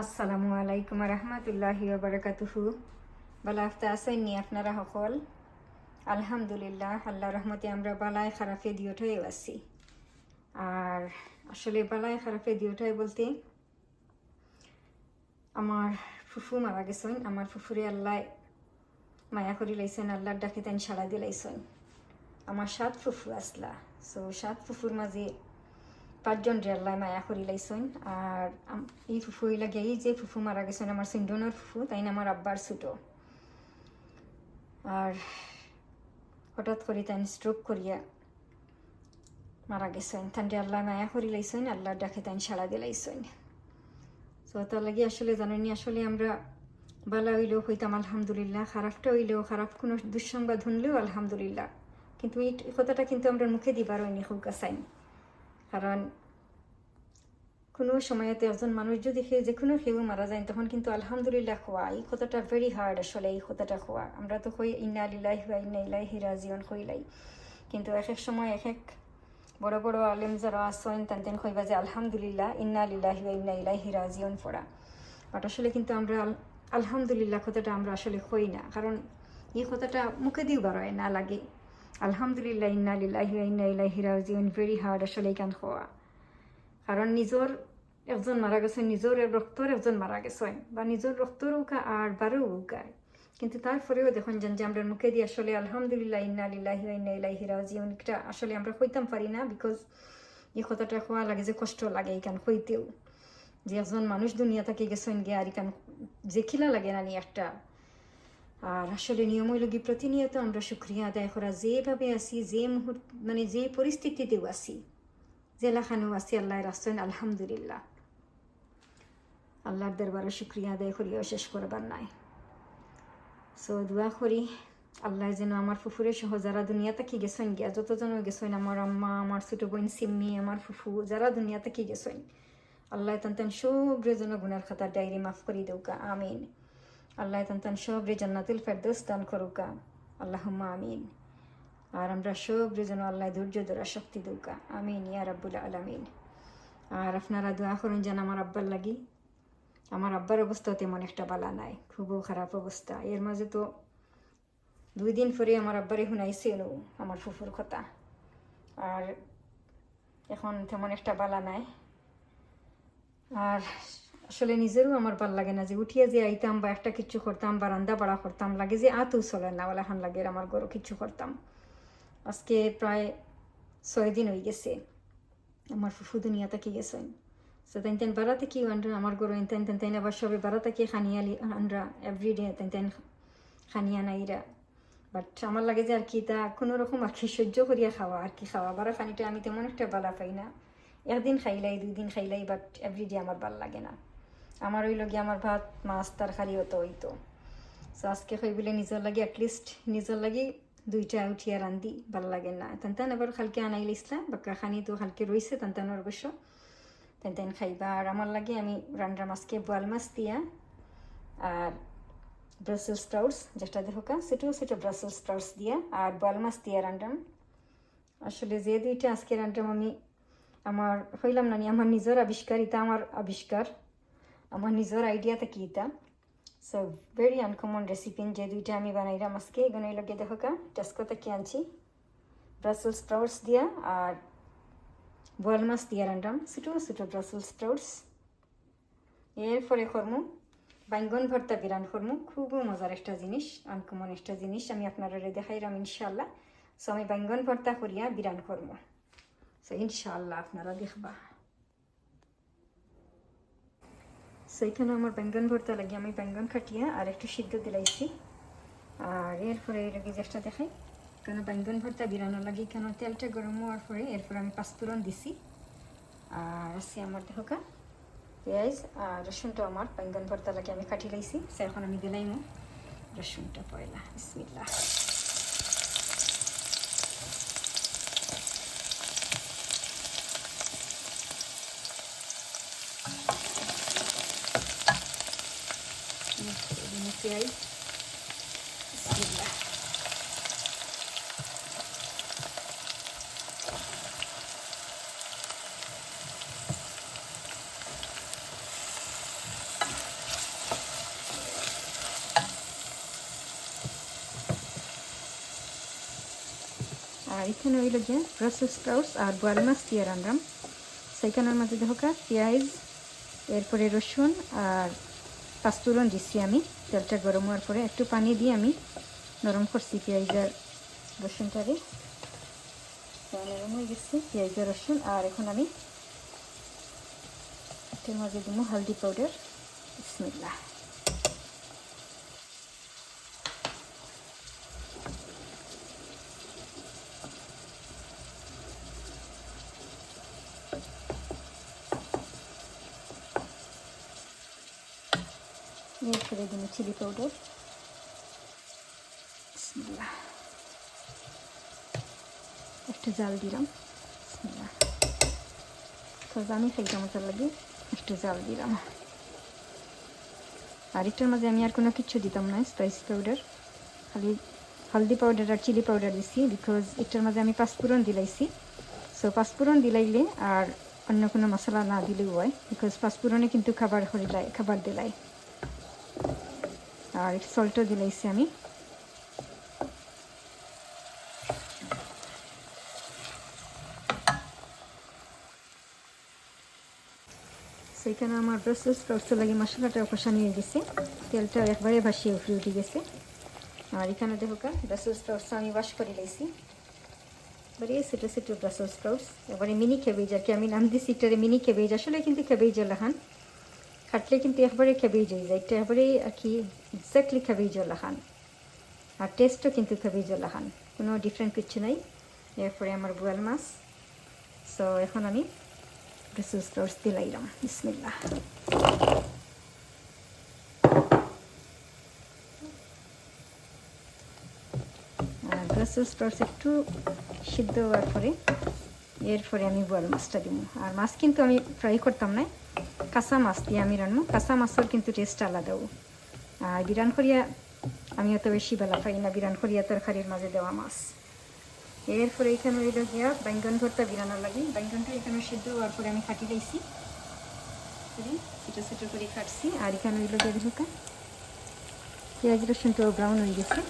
আসসালামু আলাইকুম রহমতুল্লাহি বারাকাতুহু। বালা আফতা আসেননি আপনারা সকল? আলহামদুলিল্লাহ, আল্লাহ রহমতে আমরা বালায় খারাপে দিওটাই আছি। আর আসলে বালায় খারাপে দিওটাই বলতে আমার ফুফু মারা গেছেন। আমার ফুফুরে আল্লাহ মায়া করি লাইছেন, আল্লাহর ডাকে তাই সাড়া দিলাইছেন। আমার 7 ফুফু আসলা, সো 7 ফুফুর মাঝে 5জন রে আল্লাহ মায়া করি লাইছেন। আর এই ফুফু লাগে এই যে ফুফু মারা গেছেন আমার সিন্ডনের ফুফু, তাই না আমার আব্বার ছোটো। আর হঠাৎ করে তাই স্ট্রোক করিয়া মারা গেছেন। তান্ডে আল্লাহ মায়া করি লাইছেন, আল্লাহর ডাকে তাই সাড়া দিলাইছেন। তো তার লাগে আসলে জানেনি, আসলে আমরা বালা হইলেও হইতাম আলহামদুলিল্লাহ, খারাপটা হইলেও, খারাপ কোনো দুঃসংবাদ শুনলেও আলহামদুলিল্লাহ। কিন্তু এই কথাটা কিন্তু আমরা মুখে দিবার হয়নি খুব কাছাইন। কারণ কোনো সময়তে একজন মানুষ যদি যে কোনো কেউ মারা যায় তখন কিন্তু আলহামদুলিল্লাহ খোয়া, এই কথাটা ভেরি হার্ড। আসলে এই কথাটা খোয়া আমরা তো কই ইন্না লিল্লাহি ওয়া ইন্না ইলাইহি রাজিউন কইলাই, কিন্তু এক এক সময় এক এক বড় বড় আলেম যারা আসেন তেন কইবা যে আলহামদুলিল্লাহ ইন্না লিল্লাহি ওয়া ইন্না ইলাইহি রাজিউন পড়া। বাট আসলে কিন্তু আমরা আলহামদুলিল্লাহ কথাটা আমরা আসলে কই না, কারণ এই কথাটা মুখে দিও বারোয় না লাগে। আলহামদুলিল্লাহ ইন্না লিল্লাহি ওয়া ইন্না ইলাইহি রাজিউন ভেরি হার্ড আসলে এই কান খোয়া। কারণ নিজের একজন মারা গেছেন, নিজের রক্তর একজন মারা গেছেন, বা নিজের রক্তর উকা আর বারো উকায়, কিন্তু তারপরেও দেখুন যে আমরা মুখে দিয়ে আসলে আলহামদুলিল্লাহ ইন্না লিল্লাহি ওয়া ইন্না ইলাইহি রাজিউন এটা আসলে আমরা কইতাম পারি না। বিকজ এই কথাটা খোয়া লাগে যে কষ্ট লাগে এইখান কইতেও, যে একজন মানুষ দুনিয়া থেকে গেছেন গিয়ে আর এখান যে খিলা লাগে না নি একটা। আর আসলে নিয়ম হইল কি প্রতিনিয়ত আমরা শুক্রিয়া আদায় করা, যেভাবে আছি, যে মুহূর্ত মানে যে পরিস্থিতিতেও আছি, জেলাখানেও আছি, আল্লাহ রাখছেন আলহামদুলিল্লাহ। আল্লাহর দরবারে শুক্রিয়া আদায় করিও শেষ করবার নাই। সো দোয়া করি আল্লাহ যেন আমার ফুফুরে সহ যারা দুনিয়া থেকে গেছেন গিয়া, যতজন গেছেন, আমার আম্মা, আমার ছোটো বোন সিম্মি, আমার ফুফু, যারা দুনিয়া থেকে গেছেন, আল্লাহ তান সবরে যেন গুনার খাতার ডায়েরি মাফ করি দেউকা, আমিন। আল্লাহ তান সবরে জান্নাতুল ফেরদৌস দান করুকা, আল্লাহুম্মা আমিন। আর আমরা সবরে যেন আল্লাহ ধৈর্য ধরা শক্তি দেউকা, আমিন ইয়া রাব্বুল আলামিন। আর আপনারা দোয়া করুন যেন আমার আব্বার লাগি। আমার আব্বার অবস্থা তেমন একটা বালা নাই, খুবও খারাপ অবস্থা। এর মাঝে তো 2 দিন পরে আমার আব্বারে শুনাইছিল আমার ফুফুর কথা, আর এখন তেমন একটা বালা নাই। আর আসলে নিজেরও আমার ভাল লাগে না যে উঠিয়া যে আইতাম বা একটা কিছু করতাম বা রান্না বাড়া করতাম, লাগে যে আতও চলে না বলে এখন লাগে আমার গরু কিছু করতাম। আজকে প্রায় 6 দিন হয়ে গেছে আমার ফুফু দুনিয়া থেকে গেছেন। সো তেন বাড়াতে কি আমার গরু তেন আবার সবে বাড়াতে কি খানিয়ালি আমরা এভরিডে তেন খানিয়া নাইরা। বাট আমার লাগে যে আর কি তা কোনো রকম আর কি সহ্য করিয়া খাওয়া, আর কি খাওয়া বাড়া খানিটা আমি তেমন একটা বালা পাই না। একদিন খাইলাই, 2 দিন খাইলাই, বাট এভরিডে আমার ভাল লাগে না। আমার ওই লগে আমার ভাত মাছ তরকারি হতো হইতো। সো আজকে খাই বলে নিজের লাগে অ্যাটলিস্ট নিজের লাগে 2টা উঠিয়া রান্ধি, ভাল লাগে না। তেন আবার খালকে আনাইল ইসলাম বাক্কা খানি তো খালকে রয়েছে তেন অবশ্য তেন খাইবা। আর আমার লাগে আমি রান্না মাছকে বোয়াল মাছ দিয়া আর ব্রাসেল স্প্রাউটস, যেটা দেখোকা সেটা ব্রাসেল স্প্রাউটস দিয়া আর বোয়াল মাছ দিয়া রান্নাম। আসলে যে 2টা আজকে রান্নাম আমি আমার হইলাম না, আমার নিজের আবিষ্কার, এটা আমার আবিষ্কার, আমার নিজের আইডিয়া থেকে এটা। সো ভেরি আনকমন রেসিপি যে 2টা আমি বানাইলাম আজকে। এগুলো লগে দেখোকা টেস্কো থেকে আনছি, ব্রাসেল স্প্রাউটস দিয়া আর বোয়াল মাছ দিয়া রান্নাম, ছোটো ব্রাসেল স্প্রাউটস। এরপরে করমু বাইঙ্গন ভর্তা বিরান করমু, খুবই মজার একটা জিনিস, আনকমন একটা জিনিস, আমি আপনারা দেখাইলাম ইনশাল্লাহ। সো আমি বাইঙ্গন ভর্তা করিয়া বিরান করমু, সো ইনশাল্লাহ আপনারা দেখবা। সো এখানে আমার বাইঙ্গন ভর্তা লাগে আমি বাইঙ্গন কাটিয়া আর একটু সিদ্ধ দিলাইছি। আর এরপরে এটাকে যেটা দেখাই, কেন বাইঙ্গন ভর্তা বিরানোর লাগে কেন তেলটা গরম হওয়ার পরে এরপরে আমি পাঁচফোড়ন দিছি। আর আছে আমার দেখোকা পেঁয়াজ আর রসুনটা আমার বাইঙ্গন ভর্তা লাগে আমি কাটি লাইছি। সে এখন আমি দিলাইমু রসুনটা পয়লা, বিসমিল্লাহ। পেঁয়াজ, বিসমিল্লাহ। আর এখানে হইল গিয়ে ব্রাসেল স্প্রাউটস আর বোয়াল মাছ দিয়ে রান্নাম। সেইখানের মাঝে দেখা পেঁয়াজ, এরপরে রসুন আর পাঁচফোড়ন দিচ্ছি আমি। তেলটা গরম হওয়ার পরে একটু পানি দিয়ে আমি নরম করছি পেঁয়াজ আর রসুনটারে। নরম হয়ে গেছে পেঁয়াজ আর রসুন। আর এখন আমি এটার মাঝে দিব হলদি পাউডার। বিসমিল্লাহ। এরপরে দিব চিলি পাউডার। বিসমিল্লাহ। একটু জাল দিলাম। বিসমিল্লাহ। আমি খাইতে মতো লাগে, একটু জাল দিলাম। আর এটার মাঝে আমি আর কোনো কিছু দিতাম না, স্পাইস পাউডার, খালি হলদি পাউডার আর চিলি পাউডার দিছি, বিকজ এটার মাঝে আমি পাঁচফোড়ন দিলাইছি। সো পাঁচফোড়ন দিলাইলে আর অন্য কোনো মশলা না দিলেও হয়, বিকজ পাঁচফোড়নে কিন্তু খাবার দিলাই। আর সল্টও দিলাইছি আমি। সেইখানে আমার ব্রাসেলস স্প্রাউটস লাগে মশলাটা কষানো হয়ে গেছে, তেলটা একবারে ভাসিয়ে উঠে গেছে। আর এখানে দেখো ব্রাসেলস স্প্রাউটস আমি ওয়াশ করে লাইছি। এবারে ছোটো ছোটো ব্রাসেলস স্প্রাউটস, এবারে মিনি ক্যাবেজ, আর কি আমি নাম দিচ্ছি এটারে মিনি ক্যাবেজ। আসলে কিন্তু ক্যাবেজ লাহান কাটলে কিন্তু একবারে ক্যাবেজ হয়ে যায়, এটা একবারে আর কি এক্স্যাক্টলি ক্যাবেজ লাহান। আর টেস্টও কিন্তু ক্যাবেজ লাহান, কোনো ডিফারেন্ট কিছু নাই। এরপরে আমার বোয়াল মাছ। সো এখন আমি ব্রাসেলস স্প্রাউটস দিলাইলাম। বিসমিল্লাহ। আর ব্রাসেলস স্প্রাউটস একটু সিদ্ধ হওয়ার পরে এরপরে আমি বোয়াল মাছটা দিব। আর মাছ কিন্তু আমি ফ্রাই করতাম না, কাঁচা মাছ দিয়ে আমি রান্না। কাঁচা মাছের কিন্তু টেস্ট আলাদাও। আর বিরান করিয়া আমি অত বেশি বেলা পাই না, বিরান করিয়া তরকারির মাঝে দেওয়া মাছ। এরপরে এখানে হইল গিয়া বাইঙ্গন ভর্তা বিরানোর লাগে। বাইঙ্গনটা এখানে সিদ্ধ হওয়ার পরে আমি কাটি দিয়েছি, ছোটো ছোটো করে কাটছি। আর এখানে হইল গিয়া ঢোকা পেঁয়াজ রসুনটাও ব্রাউন হয়ে গেছে।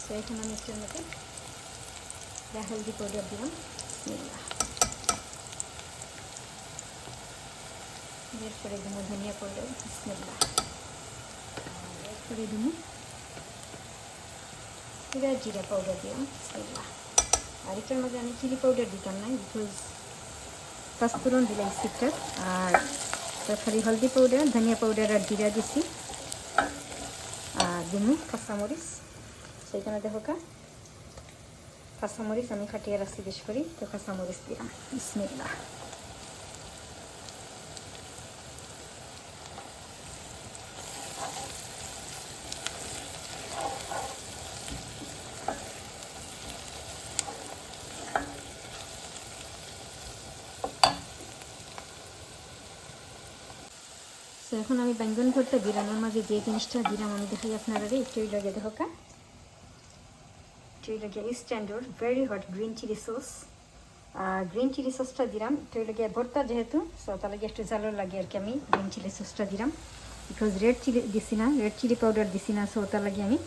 তো এখন আমি একটু মতো হলদি পাউডার দিলাম। বিসমিল্লাহ। এরপরে দিব ধনিয়া পাউডার। বিসমিল্লাহ। এরপরে দিব জিরা পাউডার দিলাম। বিসমিল্লাহ। আর এটার মধ্যে আমি চিলি পাউডার দিতাম না, বিকজ পাঁচফোড়ন দিলাম সিটটা। আর খালি হলদি পাউডার, ধনিয়া পাউডার আর জিরা দিছি। আর দিব কাঁচামরিচ। সেইখানে দেখো কাঁচামরিচ আমি কাটিয়ে রাখছি বেশ করি, তো কাঁচামরিচ দিলাম। বিসমিল্লাহ। তো এখন আমি বাইঙ্গন ভর্তা বিরানোর মাঝে যে জিনিসটা দিলাম আমি দেখাই আপনারা, একটু লাগে দেখো একটু লাগে standard very hot green chilli sauce. আর গ্রিন চিলি সসটা দিলাম একটু লাগে ভর্তা যেহেতু, সো তার লাগে একটু জালো লাগে আর কি আমি গ্রিন চিলি সসটা দিলাম, বিকজ রেড চিলি দিছি না, রেড চিলি পাউডার দিছি না, সো তার লাগে আমি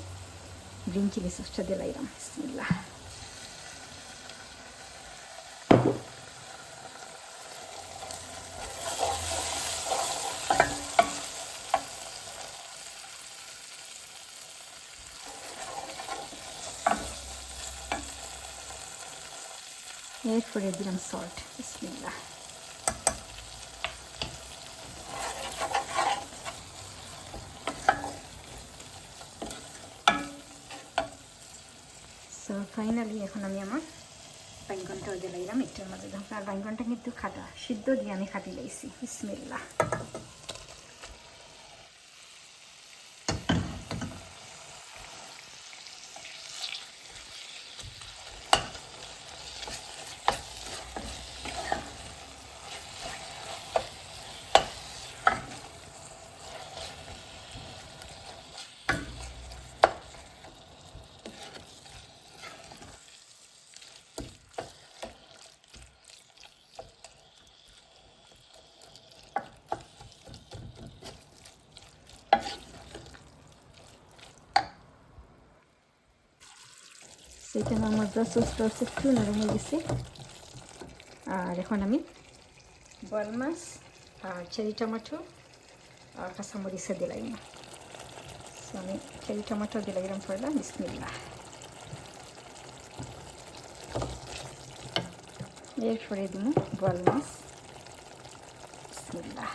গ্রিন চিলি সসটা দিলাইলাম। বিসমিল্লাহ। এরপরে দিলাম সল্ট। বিসমিল্লাহ। সো ফাইনালি এখন আমি আমার বাইঙ্গনটাও দিলাইলাম একটার মাঝে। আর বাইঙ্গনটা কিন্তু খাটা সিদ্ধ দিয়ে আমি খাটি লাইছি। বিসমিল্লাহ। এখানে আমার ব্রাসেলস স্প্রাউটস একটু নরম হয়ে গেছে। আর এখন আমি বোয়াল মাছ আর চেরি টমেটো আর কাঁচামরিচে দিলাম। আমি চেরি টমেটো দিলাম পড়লাম। বিসমিল্লাহ। এরপরে দিব বোয়াল মাছ। বিসমিল্লাহ।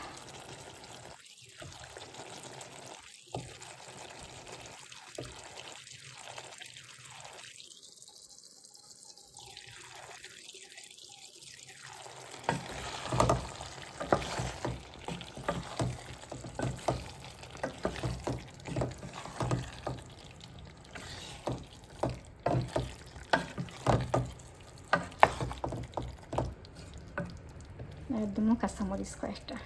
একদম কাঁচামরিচ কয়েকটা।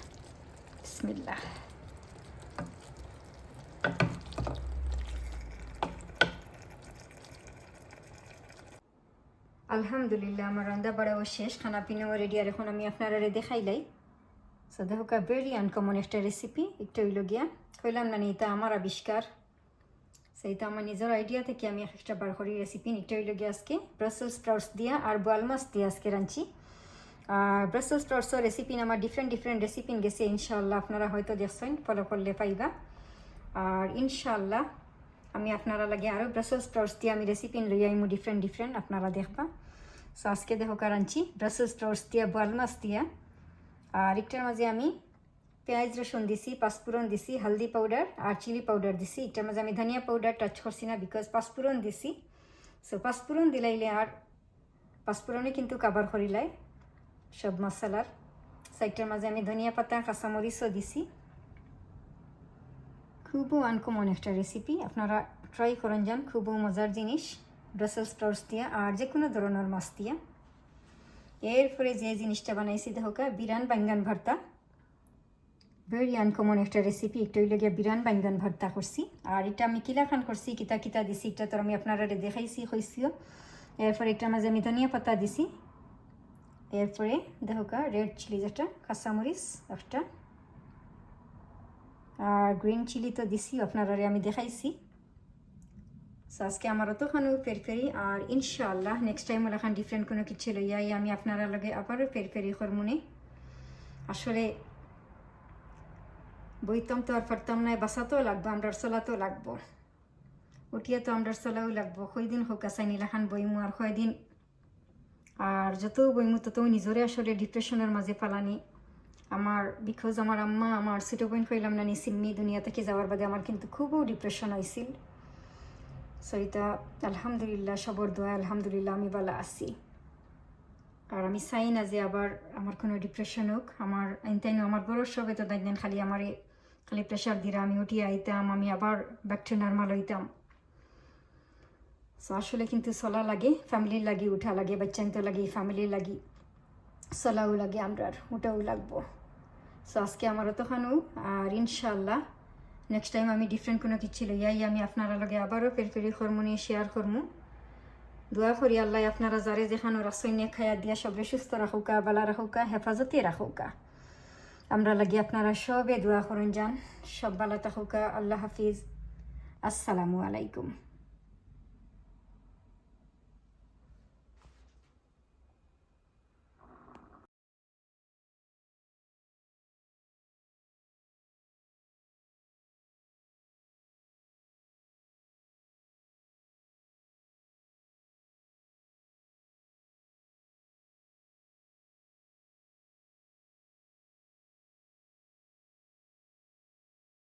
বিসমিল্লাহ। আলহামদুলিল্লাহ আমার রান্না বাড়াও শেষ, খানা পিনাও রেডি। আর এখন আমি আপনারা দেখাইলাই। সো দেখো ভেরি আনকমন একটা রেসিপি। একটু হইল গিয়া কইলাম না এটা আমার আবিষ্কার, সেইটা আমার নিজের আইডিয়া থেকে আমি একটা বার করি রেসিপি। এটা হইল গিয়া আজকে ব্রাসেলস স্প্রাউটস দিয়া আর বোয়াল মাছ দিয়ে আজকে রাঁধছি। আর ব্রাসেলস স্প্রাউটসের রেসিপি আমার ডিফারেন্ট রেসিপি গেছে। ইনশাআল্লাহ আপনারা হয়তো দেখছেন, ফলো করলে পাইবা। আর ইনশাআল্লাহ আমি আপনারা লাগে আরও ব্রাসেলস স্প্রাউটস দিয়ে আমি রেসিপি লই আইমু ডিফারেন্ট আপনারা দেখবা। সো আজকে দেখো রাঁধছি ব্রাসেলস স্প্রাউটস দিয়া বোয়াল মাছ দিয়া। আর একটার মাঝে আমি পেঁয়াজ রসুন দিছি, পাঁচফোড়ন দিছি, হলদি পাউডার আর চিলি পাউডার দিছি। একটার মাঝে আমি ধনিয়া পাউডার টাচ করছি না, বিকজ পাঁচফোড়ন দিছি। সো পাঁচফোড়ন দিলাইলে আর পাঁচফোড়নে কিন্তু কাবার করিলাই সব মশলার। সাইডটার মাঝে আমি ধনিয়া পাতা কাঁচামরিচও দিছি। খুবও আনকমন একটা রেসিপি, আপনারা ট্রাই করেন যান। খুবও মজার জিনিস ব্রাসেলস স্প্রাউটস দিয়া আর যে কোনো ধরনের মাছ দিয়া। এরপরে যে জিনিসটা বানাইছি দেখোকা বিরান বাইঙ্গান ভর্তা। ভেরি আনকমন একটা রেসিপি। একটু হইলে গিয়ে বিরান বাইঙ্গান ভর্তা করছি। আর এটা আমি কিলাখান করছি, কিতা দিছি এটা তো আমি আপনারা দেখাইছি হইছিও। এরপরে একটার মাঝে আমি ধনিয়া পাতা দিছি। এরপরে দেখোকা রেড চিলি যেটা, কাঁচামরিচ একটা, আর গ্রিন চিলি তো দিছি আপনারা আমি দেখাইছি। সো আজকে আমার অতখানেও ফেরি। আর ইনশাআল্লাহ নেক্সট টাইম ওলাখান ডিফারেন্ট কোনো কিছু লইয়াই আমি আপনারা লগে আবারও ফেরি করমুনে। আসলে বইতাম তো আর পারতাম না, বাসাতেও লাগবো, আমরা চলাতেও লাগবো, উঠিয়া তো আমরা চলাও লাগবো। কয়দিন হোক আসাই নিলাখান বইমু আর কয়দিন। আর যত বইমু তত নিজরে আসলে ডিপ্রেশনের মাঝে পালানি আমার। বিকজ আমার আম্মা আমার ছোটো বোন কইলাম না সিম্মি দুনিয়া থেকে যাওয়ার বাদে আমার কিন্তু খুবও ডিপ্রেশন হয়েছিল। সো এটা আলহামদুলিল্লাহ সবর দোয়া, আলহামদুলিল্লাহ আমি ভালো আছি। আর আমি চাই না যে আবার আমার কোনো ডিপ্রেশন হোক। আমার তাই আমার বড় সবে তো দেখবেন খালি প্রেশার দিরা আমি উঠিয়ে আইতাম, আমি আবার ব্যাক টু নর্মাল হইতাম। সো আসলে কিন্তু চলা লাগে, ফ্যামিলির লাগি উঠা লাগে, বাচ্চাইন তো লাগে, ফ্যামিলির লাগি চলাও লাগে, আমরার ওটাও লাগবো। সো আজকে আমার অতখানো। আর ইনশাআল্লাহ নেক্সট টাইম আমি ডিফারেন্ট কোনো কিছু লইয়াই আমি আপনারা লগে আবারও ফেরি করমু নিয়ে শেয়ার করমু। দোয়া করি আল্লাহ আপনারা যারে যেখানো রাসইনে খায়া দিয়া সবরে সুস্থ রাখুকা, বালা রাখুকা, হেফাজতে রাখুকা। আমরা লাগি আপনারা সবে দোয়া করেন যান, সব বালা থাকুকা। আল্লাহ হাফিজ। আসসালামু আলাইকুম।